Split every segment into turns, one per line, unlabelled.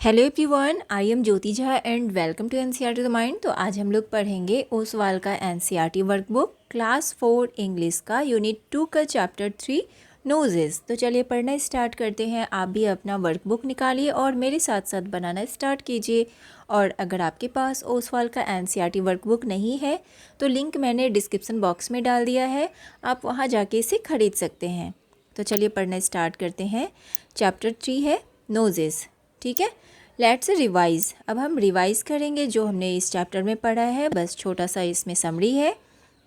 Hello everyone, I am Jyoti Jha and welcome to NCERT the mind. तो आज हम लोग पढ़ेंगे ओसवाल का एनसीईआरटी वर्कबुक क्लास 4 इंग्लिश का यूनिट 2 का चैप्टर 3 नोजेस। तो चलिए पढ़ना स्टार्ट करते हैं। आप भी अपना वर्कबुक निकालिए और मेरे साथ साथ बनाना स्टार्ट कीजिए। और अगर आपके पास ओसवाल का एनसीईआरटी वर्कबुक नहीं है तो लिंक मैंने डिस्क्रिप्सन बॉक्स में डाल दिया है, आप वहाँ जाके इसे ख़रीद सकते हैं। तो चलिए पढ़ना स्टार्ट करते हैं। चैप्टर 3 है नोजेस, ठीक है। Let's revise. अब हम रिवाइज करेंगे जो हमने इस चैप्टर में पढ़ा है, बस छोटा सा इसमें समरी है,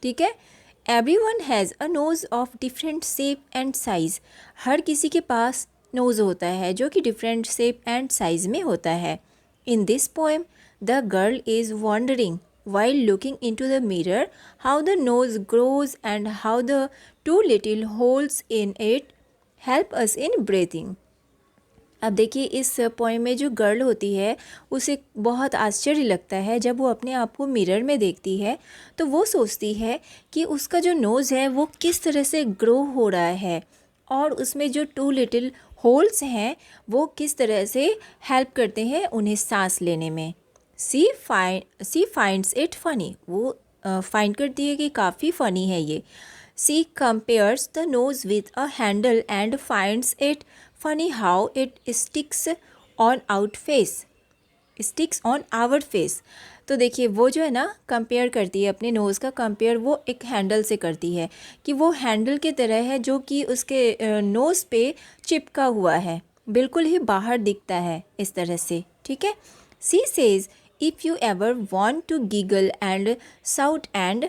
ठीक है। Everyone has a nose of different shape and size. हर किसी के पास नोज़ होता है जो कि डिफरेंट शेप एंड साइज़ में होता है। In this poem the girl is wondering while looking into the mirror how the nose grows and how the two little holes in it help us in breathing। अब देखिए इस poem में जो girl होती है उसे बहुत आश्चर्य लगता है जब वो अपने आप को मिरर में देखती है, तो वो सोचती है कि उसका जो नोज़ है वो किस तरह से ग्रो हो रहा है और उसमें जो टू लिटिल होल्स हैं वो किस तरह से हेल्प करते हैं उन्हें सांस लेने में। सी फाइंड्स इट फ़नी, वो फाइंड करती है कि काफ़ी फ़नी है ये। She compares the nose with a handle and finds it funny how it sticks on our face। तो देखिए वो जो है ना कंपेयर करती है अपने नोज़ का, कंपेयर वो एक हैंडल से करती है कि वो हैंडल की तरह है जो कि उसके नोज़ पे चिपका हुआ है, बिल्कुल ही बाहर दिखता है इस तरह से, ठीक है। She says if you ever want to giggle and shout and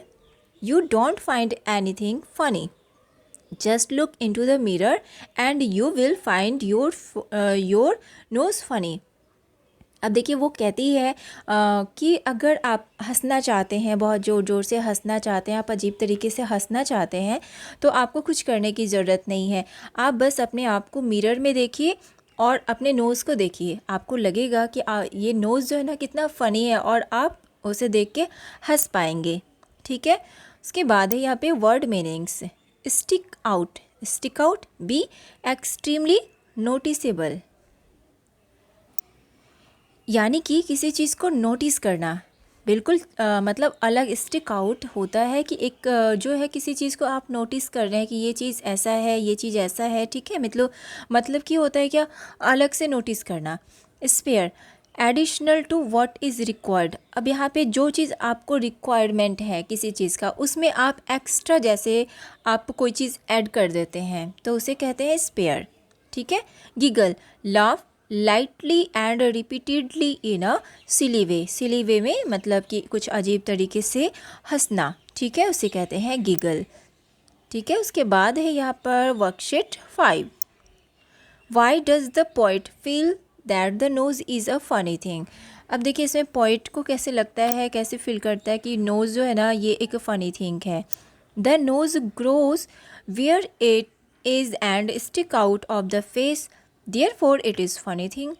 you don't find anything funny, just look into the mirror and you will find your nose funny। अब देखिए वो कहती है कि अगर आप हंसना चाहते हैं, बहुत ज़ोर ज़ोर से हंसना चाहते हैं, आप अजीब तरीके से हंसना चाहते हैं, तो आपको कुछ करने की ज़रूरत नहीं है। आप बस अपने आप को मिरर में देखिए और अपने नोज़ को देखिए, आपको लगेगा कि ये नोज़ जो है ना कितना फ़नी है और आप उसे देख के हंस पाएंगे, ठीक है। उसके बाद है यहाँ पे word meanings. Stick out, be extremely noticeable, यानी कि किसी चीज़ को नोटिस करना, बिल्कुल मतलब अलग। स्टिक आउट होता है कि एक जो है किसी चीज़ को आप नोटिस कर रहे हैं कि ये चीज़ ऐसा है, ये चीज़ ऐसा है, ठीक है। मतलब कि होता है क्या, अलग से नोटिस करना। Spare, additional to what is required. अब यहाँ पे जो चीज़ आपको रिक्वायरमेंट है किसी चीज़ का, उसमें आप एक्स्ट्रा जैसे आप कोई चीज़ ऐड कर देते हैं तो उसे कहते हैं स्पेयर, ठीक है। Giggle, laugh lightly and repeatedly in a silly way में मतलब कि कुछ अजीब तरीके से हंसना, ठीक है, उसे कहते हैं गिगल, ठीक है। उसके बाद है यहाँ पर worksheet 5। Why does the poet feel that the nose is a funny thing. अब देखिए इसमें पोइट को कैसे लगता है, कैसे फील करता है कि नोज़ जो है ना ये एक फ़नी थिंग है। The nose grows where it is and stick out of the face, therefore it is funny thing.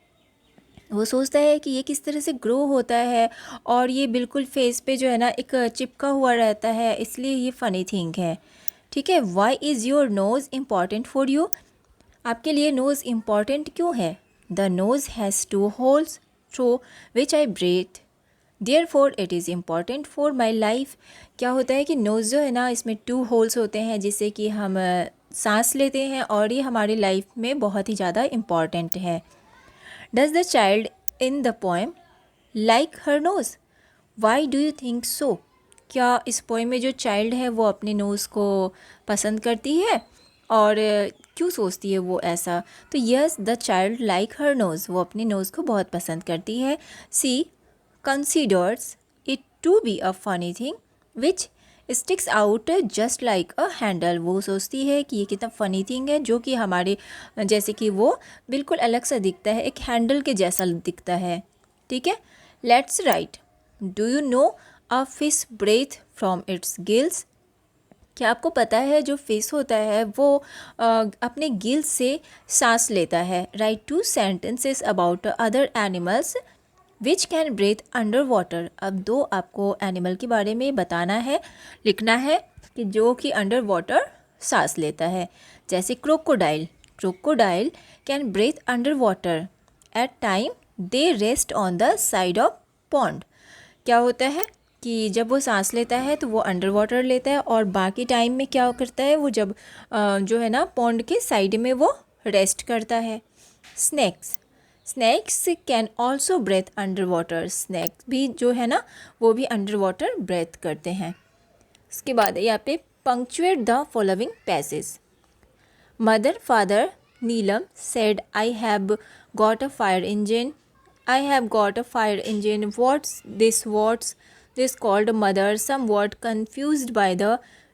वो सोचता है कि ये किस तरह से ग्रो होता है और ये बिल्कुल फेस पे जो है ना एक चिपका हुआ रहता है, इसलिए ये फ़नी थिंग है, ठीक है। Why is your nose important for you. आपके लिए नोज़ इम्पॉर्टेंट क्यों है। The nose has 2 holes through which I breathe, therefore it is important for my life. क्या होता है कि नोज़ जो है ना इसमें 2 होल्स होते हैं जिससे कि हम सांस लेते हैं और ये हमारी लाइफ में बहुत ही ज़्यादा इम्पॉर्टेंट है। Does the child in the poem like her nose, why do you think so. क्या इस पोएम में जो चाइल्ड है वो अपने नोज़ को पसंद करती है और क्यों सोचती है वो ऐसा। तो yes, the child like her nose, वो अपने नोज़ को बहुत पसंद करती है। She considers it to be a funny thing which sticks out just like a handle. वो सोचती है कि ये कितना फ़नी थिंग है जो कि हमारे जैसे कि वो बिल्कुल अलग सा दिखता है, एक हैंडल के जैसा दिखता है, ठीक है। Let's write. Do you know a fish breath from its gills. क्या आपको पता है जो फिश होता है वो अपने गिल्स से सांस लेता है। Write 2 sentences about other animals which can breathe under water. अब 2 आपको एनिमल के बारे में बताना है, लिखना है कि जो कि अंडर वाटर सांस लेता है। जैसे crocodile can breathe under water at time they rest on the side of pond. क्या होता है कि जब वो सांस लेता है तो वो अंडर वाटर लेता है और बाकी टाइम में क्या करता है वो जब जो है ना पॉन्ड के साइड में वो रेस्ट करता है। Snakes, snakes can also breath under water. Snakes भी जो है ना वो भी अंडर वाटर ब्रेथ करते हैं। उसके बाद यहाँ पे punctuate the following passage. Mother father Neelam said, I have got a fire engine. I have got a fire engine. What's this? What's this called? Mother, somewhat confused by the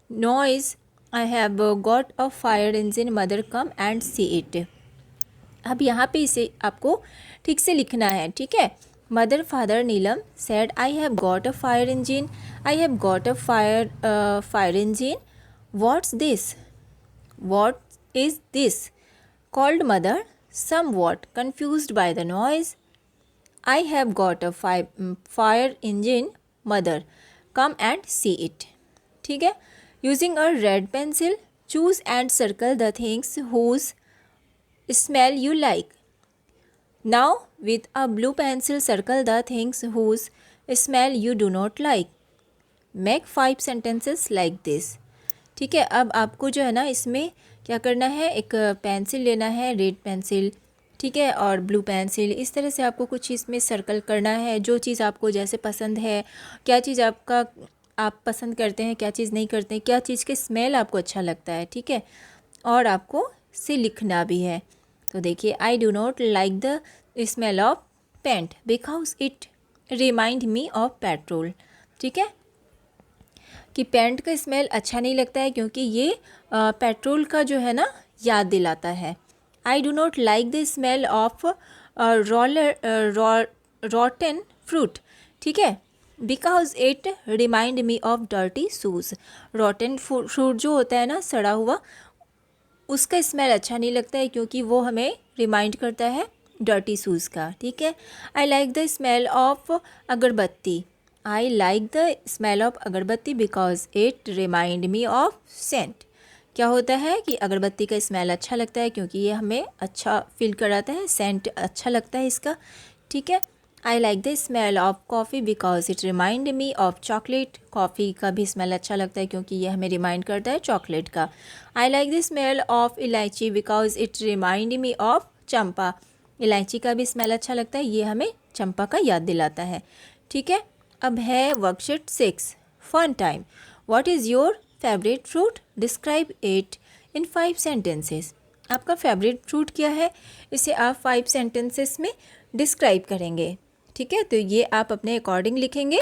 noise. I have got a fire engine. Mother, come and see it. अब यहाँ पे इसे आपको ठीक से लिखना है, ठीक है। Mother father Neelam said I have got a fire engine. I have got a fire engine. What's this? What is this? called mother, somewhat confused by the noise. I have got a fire engine. Mother, come and see it. ठीक है। Using a red pencil, choose and circle the things whose smell you like. Now with a blue pencil, circle the things whose smell you do not like. Make 5 sentences like this. ठीक है। अब आपको जो है ना इसमें क्या करना है, एक पेंसिल लेना है, रेड पेंसिल, ठीक है, और ब्लू पेंसिल। इस तरह से आपको कुछ इसमें सर्कल करना है, जो चीज़ आपको जैसे पसंद है, क्या चीज़ आप पसंद करते हैं, क्या चीज़ नहीं करते हैं, क्या चीज़ के स्मेल आपको अच्छा लगता है, ठीक है। और आपको से लिखना भी है। तो देखिए, I do not like the smell of paint because it remind me of petrol. ठीक है, कि पेंट का स्मेल अच्छा नहीं लगता है क्योंकि ये पेट्रोल का जो है ना याद दिलाता है। आई do not like the smell of रॉटन fruit. ठीक है, because it remind me of dirty shoes. रॉटन fruit जो होता है ना, सड़ा हुआ, उसका स्मेल अच्छा नहीं लगता है क्योंकि वो हमें रिमाइंड करता है डर्टी शूज़ का। ठीक है, I like the smell of agarbatti. I like the smell of agarbatti because it remind me of scent. क्या होता है कि अगरबत्ती का स्मेल अच्छा लगता है क्योंकि ये हमें अच्छा फील कराता है, सेंट अच्छा लगता है इसका। ठीक है, I like the smell of coffee because it remind me of chocolate. Coffee का भी स्मेल अच्छा लगता है क्योंकि ये हमें रिमाइंड करता है चॉकलेट का। I like the smell of elaichi because it remind me of champa. इलायची का भी स्मेल अच्छा लगता है, ये हमें चंपा का याद दिलाता है। ठीक है, अब है worksheet 6 fun time. What is your favourite fruit? Describe it in 5 sentences. आपका फेवरेट फ्रूट क्या है, इसे आप 5 सेंटेंसेस में डिस्क्राइब करेंगे। ठीक है, तो ये आप अपने अकॉर्डिंग लिखेंगे।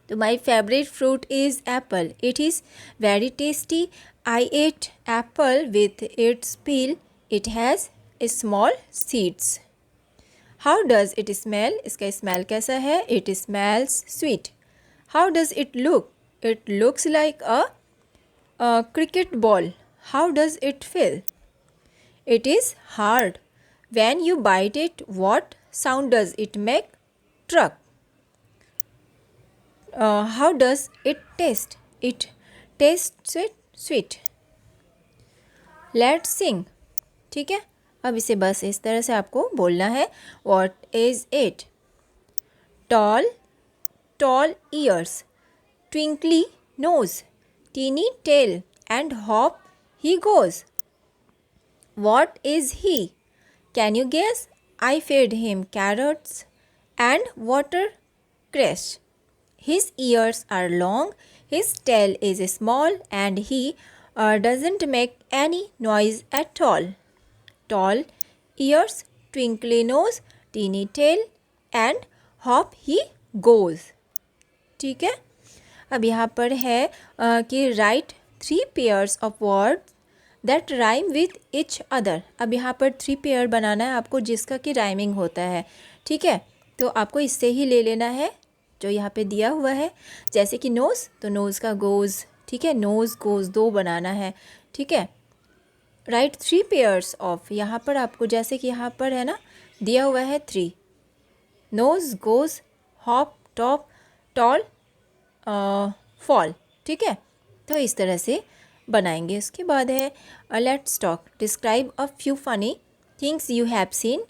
तो my favourite fruit is apple. It is very tasty. I ate apple with its peel. It has small seeds. How does it smell? इसका स्मेल कैसा है? It smells sweet. How does it look? It looks like a cricket ball. How does it feel? It is hard. When you bite it, what sound does it make? Truck. How does it taste? It tastes sweet. Let's sing. ठीक है, अब इसे बस इस तरह से आपको बोलना है। What is it? Tall, tall ears, twinkly nose, teeny tail, and hop he goes. What is he? Can you guess? I fed him carrots and watercress. His ears are long, his tail is small, and he doesn't make any noise at all. Tall ears, twinkly nose, teeny tail, and hop he goes. ठीक है, अब यहाँ पर है कि right 3 pairs of words that rhyme with each other. अब यहाँ पर 3 पेयर बनाना है आपको जिसका कि राइमिंग होता है। ठीक है, तो आपको इससे ही ले लेना है जो यहाँ पे दिया हुआ है। जैसे कि नोज़, तो नोज़ का गोज़। ठीक है, नोज़ गोज़ 2 बनाना है। ठीक है, राइट 3 पेयर्स ऑफ, यहाँ पर आपको जैसे कि यहाँ पर है ना दिया हुआ है 3, nose goes hop top tall fall. ठीक है, तो इस तरह से बनाएंगे। उसके बाद है let's talk. Describe a few funny things you have seen.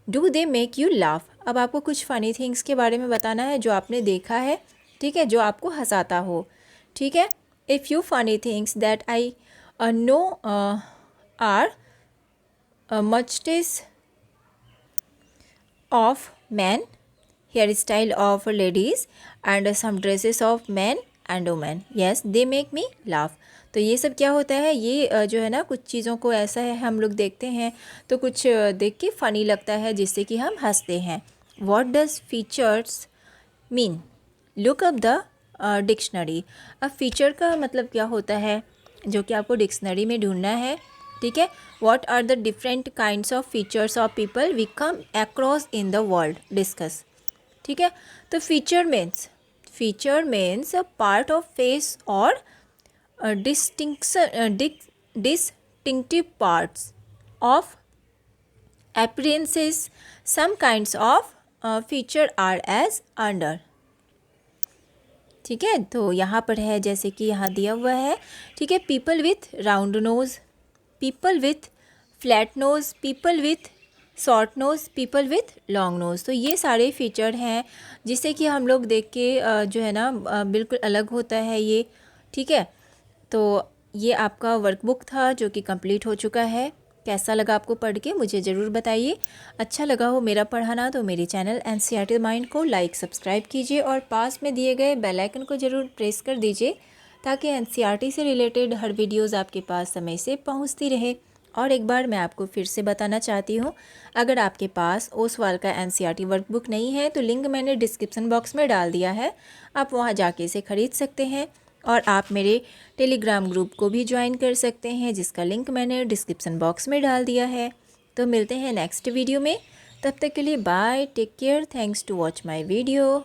Do they make you laugh. अब आपको कुछ फ़नी थिंग्स के बारे में बताना है जो आपने देखा है, ठीक है, जो आपको हंसाता हो, ठीक है। A few funny things that I know are mustaches of man, hair style of ladies and some dresses of man and women, yes they make me laugh. तो ये सब क्या होता है, ये जो है ना, कुछ चीज़ों को ऐसा है हम लोग देखते हैं तो कुछ देख के फ़नी लगता है जिससे कि हम हंसते हैं। What does features mean, look up the dictionary. अब फीचर का मतलब क्या होता है जो कि आपको डिक्शनरी में ढूंढना है, ठीक है। What are the different kinds of features of people we come across in the world, discuss, ठीक है। तो feature means a part of face और distinctive parts of appearances. Some kinds of feature are as under, ठीक है। तो यहाँ पर है जैसे कि यहाँ दिया हुआ है, ठीक है। People with round nose, people with flat nose, people with short nose, people with long nose. तो ये सारे फीचर हैं जिससे कि हम लोग देख के जो है ना बिल्कुल अलग होता है ये, ठीक है। तो ये आपका वर्कबुक था जो कि कंप्लीट हो चुका है। कैसा लगा आपको पढ़ के मुझे ज़रूर बताइए। अच्छा लगा हो मेरा पढ़ाना तो मेरे चैनल एनसीईआरटी माइंड को लाइक सब्सक्राइब कीजिए और पास में दिए गए बेल आइकन को ज़रूर प्रेस कर दीजिए ताकि एनसीईआरटी से रिलेटेड हर वीडियोस आपके पास समय से पहुंचती रहे। और एक बार मैं आपको फिर से बताना चाहती हूँ, अगर आपके पास ओसवाल का एनसीईआरटी वर्कबुक नहीं है तो लिंक मैंने डिस्क्रिप्सन बॉक्स में डाल दिया है, आप वहाँ जाके इसे ख़रीद सकते हैं। और आप मेरे टेलीग्राम ग्रुप को भी ज्वाइन कर सकते हैं जिसका लिंक मैंने डिस्क्रिप्सन बॉक्स में डाल दिया है। तो मिलते हैं नेक्स्ट वीडियो में, तब तक के लिए bye, take care, thanks to watch my video.